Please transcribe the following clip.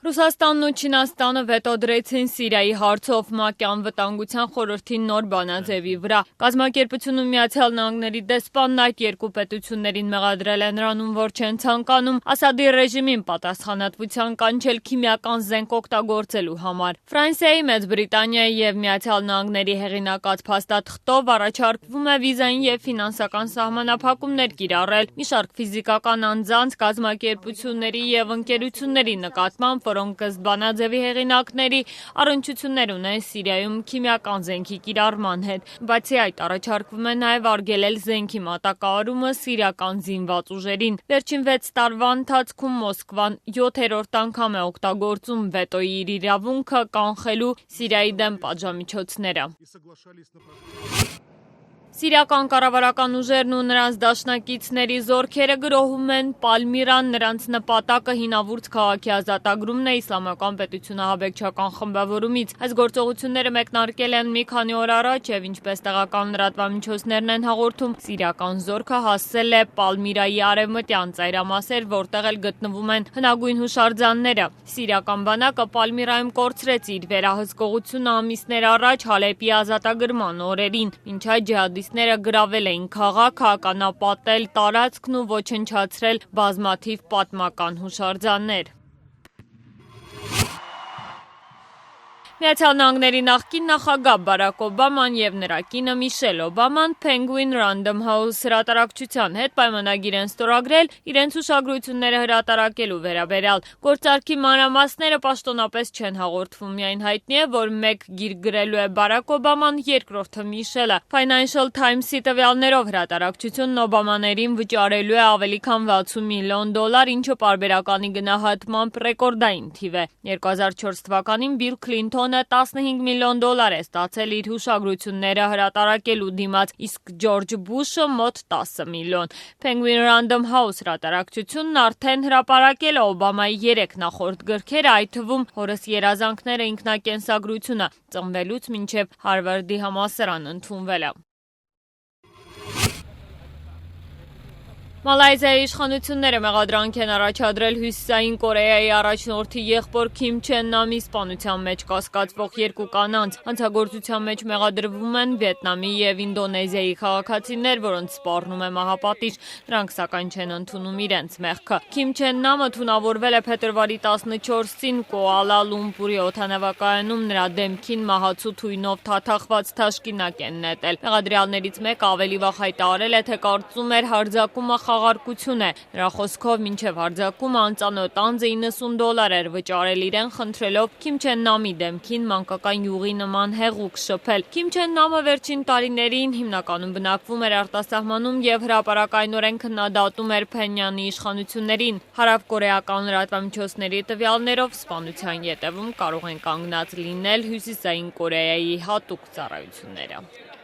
Ռուսաստանն ու Չինաստանը վետո դրեցին Սիրիայի հարցով ՄԱԿ-ի անվտանգության խորհրդի նոր բանաձևի վրա։ Կազմակերպությունում Միացյալ Նահանգների դեսպանն այդ երկու պետություններին մեղադրել է նրանում, որ չեն ցանկանում Ասադի ռեժիմին պատասխանատվության կանչել քիմիական զենք օգտագործելու համար։ Ֆրանսիայի, Մեծ Բրիտանիայի և Միացյալ Նահանգների հեղինակած փաստաթղթով առաջարկվում է վիզային և ֆինանսական սահմանափակումներ կիրառել մի շարք ֆիզիկական անձանց, կազմակերպությունների և ընկերությունների նկատմամբ, որոնք ըստ բանաձևի հեղինակների առնչություններ ունեն Սիրիայում քիմիական զենքի կիրառման հետ։ Բացի այդ, առաջարկվում է նաև արգելել զենքի մատակարարումը սիրիական զինված ուժերին։ Վերջին 6 տարվա ընթացքում Մոսկվան 7-րդ անգամ է օգտագործում վետոյի իր իրավունքը կանխելու Սիրիայի դեմ պատժամիջոցները։ Սիրիական կառավարական ուժերն ու նրանց դաշնակիցների զորքերը գրոհում են Պալմիրան, նրանց նպատակը հինավուրց քաղաքի ազատագրումն է Իսլամական պետություն ահաբեկչական խմբավորումից։ Այս գործողությունները մեկնարկել են մի քանի օր առաջ և ինչպես տեղական լրատվամիջոցներն են հաղորդում, սիրիական զորքը հասել է Պալմիրայի արևմտյան ծայրամասեր, որտեղ էլ գտնվում են հնագույն հուշարձանները։ Սիրիական բանակը Պալմիրայում կորցրեց իր վերահսկողությունը ամիսներ առաջ Հալեպի ազատագրման օրերին։ Մինչ այդ ջիհադիստները գրավել էին քաղաքը, ականապատել տարածքն ու ոչնչացրել բազմաթիվ պատմական հուշարձաններ։ Միացյալ Նահանգների նախկին նախագահ Բարաք Օբաման և նրա կինը Միշել Օբաման Penguin Random House հրատարակչության հետ պայմանագիր են ստորագրել իրենց հուշագրությունները հրատարակելու վերաբերյալ։ Գործարքի մանրամասները պաշտոնապես չեն հաղորդվում, միայն հայտնի է, որ մեկ գիրք գրելու է Բարաք Օբաման, երկրորդը Միշելը։ Financial Times-ի տվյալներով հրատարակչությունն Օբամաներին վճարելու է ավելի քան $60 միլիոն, ինչը պարբերականի գնահատմամբ ռեկորդային թիվ է։ 2004 թվականին Բիլ Քլինթոնը $15 միլիոն է ստացել իր հուշագրությունները հրատարակելու դիմաց, իսկ Ջորջ Բուշը մոտ $10 միլիոն։ Penguin Random House հրատարակչությունն արդեն հրապարակել է Օբամայի 3 նախորդ գրքերը, այդ թվում հորս երազանքները ինքնակենսագրությունը, ծնվելուց մինչև Հարվարդի համալսարան ընդունվելը։ Մալայզիայի իշխանությունները մեղադրանք են առաջադրել Հյուսիսային Կորեայի առաջնորդի եղբոր Քիմ Չեն Նամի սպանության մեջ կասկածվող 2 կանանց։ Հանցագործության մեջ մեղադրվում են Վիետնամի և Ինդոնեզիայի քաղաքացիներ, որոնց սպառնում է մահապատիժ, նրանք սակայն չեն ընդունում իրենց մեղքը։ Քիմ Չեն Նամը թունավորվել է փետրվարի 14-ին Կուալա Լումպուրի օդանավակայանում, նրա դեմքին մահացու թույնով թաթախված թաշկինակ են նետել։ Մեղադրյալներից մեկը ավելի վաղ հայտարարել է, թե կարծում էր հարձակումը խաղարկություն է։ Նրա խոսքով մինչև հարձակումը անծանոթ անձը $90 էր վճարել իրեն, խնդրելով Քիմ Չեն Նամի դեմքին մանկական յուղի նման հեղուկ շփել։ Քիմ Չեն Նամը վերջին տարիներին հիմնականում բնակվում էր արտասահմանում և հրապարակայնորեն քննադատում էր Փենյանի իշխանություններին։ Հարավկորեական լրատվամիջոցների տվյալներով սպանության ետևում կարող են կանգնած լինել Հյուսիսային Կորեայի հատուկ ծառայությունները։